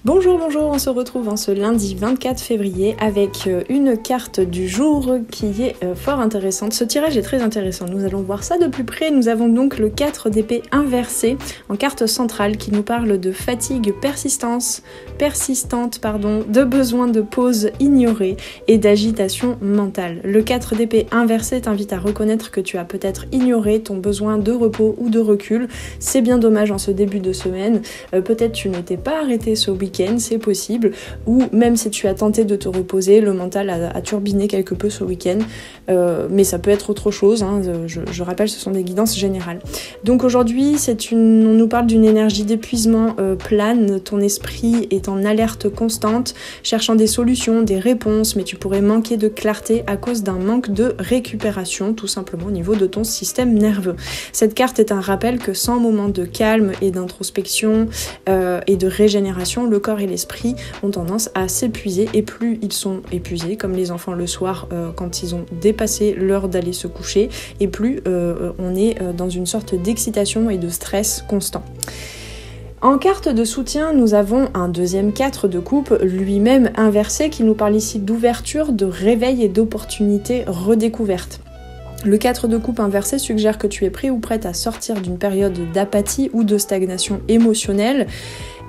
Bonjour, on se retrouve ce lundi 24 février avec une carte du jour qui est fort intéressante. Ce tirage est très intéressant, nous allons voir ça de plus près. Nous avons donc le 4 d'épée inversé en carte centrale qui nous parle de fatigue persistante, de besoin de pause ignorée et d'agitation mentale. Le 4 d'épée inversé t'invite à reconnaître que tu as peut-être ignoré ton besoin de repos ou de recul. C'est bien dommage en ce début de semaine, peut-être tu ne t'es pas arrêté ce week-end, c'est possible, ou même si tu as tenté de te reposer, le mental a turbiné quelque peu ce week-end, mais ça peut être autre chose, hein, je rappelle, ce sont des guidances générales. Donc aujourd'hui, on nous parle d'une énergie d'épuisement plane, ton esprit est en alerte constante, cherchant des solutions, des réponses, mais tu pourrais manquer de clarté à cause d'un manque de récupération, tout simplement au niveau de ton système nerveux. Cette carte est un rappel que sans moment de calme et d'introspection et de régénération, le corps et l'esprit ont tendance à s'épuiser, et plus ils sont épuisés, comme les enfants le soir quand ils ont dépassé l'heure d'aller se coucher, et plus on est dans une sorte d'excitation et de stress constant. En carte de soutien, nous avons un deuxième 4 de coupe, lui-même inversé, qui nous parle ici d'ouverture, de réveil et d'opportunités redécouvertes. Le 4 de coupe inversé suggère que tu es prêt ou prête à sortir d'une période d'apathie ou de stagnation émotionnelle.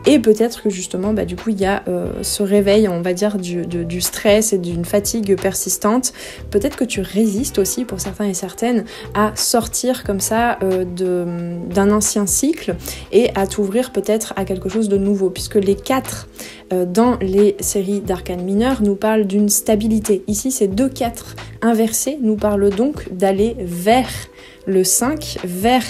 Et peut-être que justement, du coup, il y a ce réveil, on va dire, du stress et d'une fatigue persistante. Peut-être que tu résistes aussi, pour certains et certaines, à sortir comme ça d'un ancien cycle et à t'ouvrir peut-être à quelque chose de nouveau. Puisque les 4 dans les séries d'arcanes mineures nous parlent d'une stabilité. Ici, ces 2 4 inversés nous parlent donc d'aller vers le 5, vers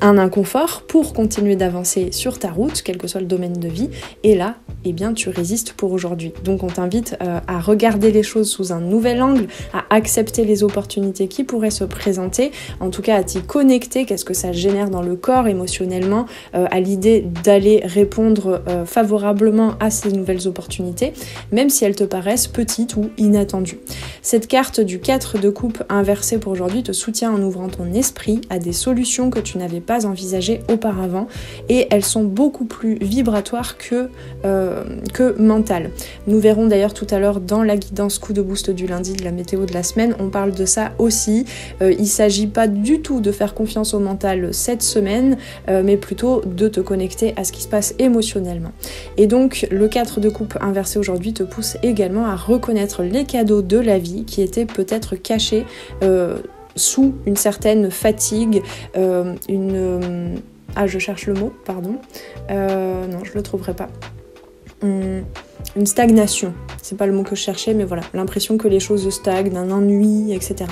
un inconfort pour continuer d'avancer sur ta route, quel que soit le domaine de vie, et là, eh bien, tu résistes pour aujourd'hui. Donc on t'invite à regarder les choses sous un nouvel angle, à accepter les opportunités qui pourraient se présenter, en tout cas à t'y connecter, qu'est-ce que ça génère dans le corps émotionnellement, à l'idée d'aller répondre favorablement à ces nouvelles opportunités, même si elles te paraissent petites ou inattendues. Cette carte du 4 de coupe inversé pour aujourd'hui te soutient en ouvrant ton esprit à des solutions que tu n'avais pas envisagées auparavant, et elles sont beaucoup plus vibratoires que mentales. Nous verrons d'ailleurs tout à l'heure dans la guidance coup de boost du lundi de la météo de la semaine, on parle de ça aussi. Il s'agit pas du tout de faire confiance au mental cette semaine, mais plutôt de te connecter à ce qui se passe émotionnellement. Et donc le 4 de coupe inversé aujourd'hui te pousse également à reconnaître les cadeaux de la vie qui étaient peut-être cachés sous une certaine fatigue, je cherche le mot, pardon. Non, je le trouverai pas. Une stagnation, c'est pas le mot que je cherchais, mais voilà, l'impression que les choses stagnent, un ennui, etc.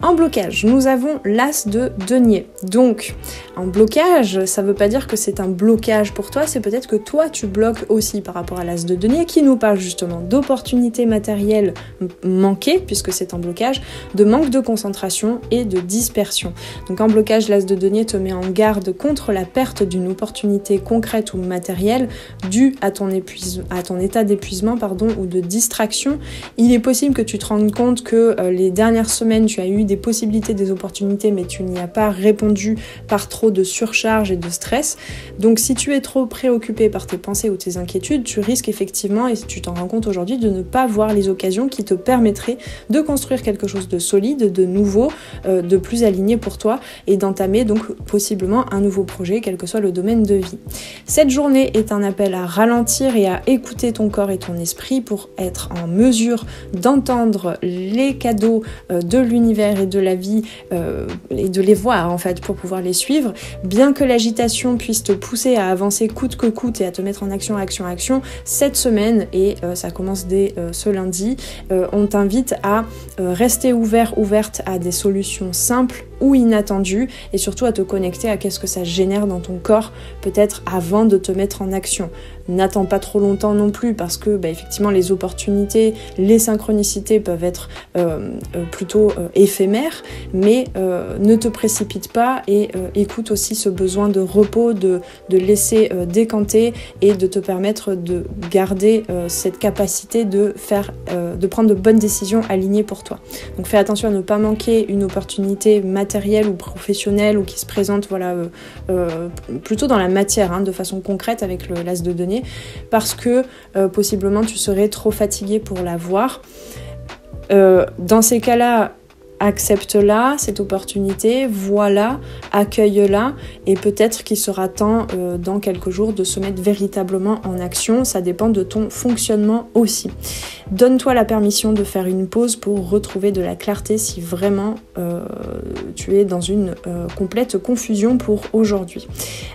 En blocage, nous avons l'as de denier. Donc, en blocage, ça veut pas dire que c'est un blocage pour toi, c'est peut-être que toi tu bloques aussi par rapport à l'as de denier qui nous parle justement d'opportunités matérielles manquées, puisque c'est en blocage, de manque de concentration et de dispersion. Donc en blocage, l'as de denier te met en garde contre la perte d'une opportunité concrète ou matérielle due à ton état d'épuisement, ou de distraction. Il est possible que tu te rendes compte que les dernières semaines tu as eu des possibilités, des opportunités, mais tu n'y as pas répondu par trop de surcharge et de stress. Donc si tu es trop préoccupé par tes pensées ou tes inquiétudes, tu risques effectivement, et tu t'en rends compte aujourd'hui, de ne pas voir les occasions qui te permettraient de construire quelque chose de solide, de nouveau, de plus aligné pour toi, et d'entamer donc possiblement un nouveau projet, quel que soit le domaine de vie. Cette journée est un appel à ralentir et à écouter ton corps et ton esprit pour être en mesure d'entendre les cadeaux de l'univers et de la vie et de les voir en fait pour pouvoir les suivre. Bien que l'agitation puisse te pousser à avancer coûte que coûte et à te mettre en action, cette semaine, et ça commence dès ce lundi, on t'invite à rester ouverte à des solutions simples ou inattendues, et surtout à te connecter à qu'est-ce que ça génère dans ton corps peut-être avant de te mettre en action. N'attends pas trop longtemps non plus, parce que effectivement les opportunités, les synchronicités peuvent être plutôt éphémères, mais ne te précipite pas et écoute aussi ce besoin de repos, de laisser décanter et de te permettre de garder cette capacité de prendre de bonnes décisions alignées pour toi. Donc fais attention à ne pas manquer une opportunité matérielle matériel ou professionnel ou qui se présente plutôt dans la matière, de façon concrète avec l'as de denier, parce que possiblement tu serais trop fatigué pour la voir. Dans ces cas-là, accepte-la, cette opportunité, voilà, accueille-la, et peut-être qu'il sera temps dans quelques jours de se mettre véritablement en action. Ça dépend de ton fonctionnement aussi. Donne-toi la permission de faire une pause pour retrouver de la clarté si vraiment tu es dans une complète confusion pour aujourd'hui.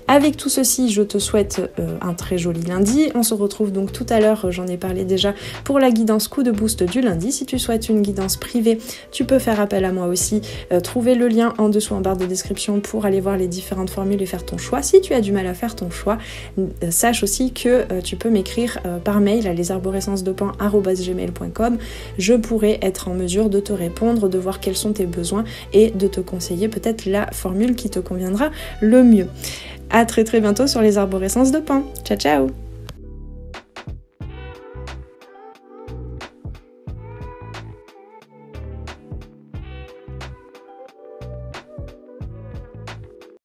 Avec tout ceci, je te souhaite un très joli lundi. On se retrouve donc tout à l'heure, j'en ai parlé déjà, pour la guidance coup de boost du lundi. Si tu souhaites une guidance privée, tu peux faire appel à moi aussi. Trouver le lien en dessous en barre de description pour aller voir les différentes formules et faire ton choix. Si tu as du mal à faire ton choix, sache aussi que tu peux m'écrire par mail à lesarborescencesdepan@gmail.com. Je pourrai être en mesure de te répondre, de voir quels sont tes besoins et de te conseiller peut-être la formule qui te conviendra le mieux. À très très bientôt sur les arborescences de Pan. Ciao ciao!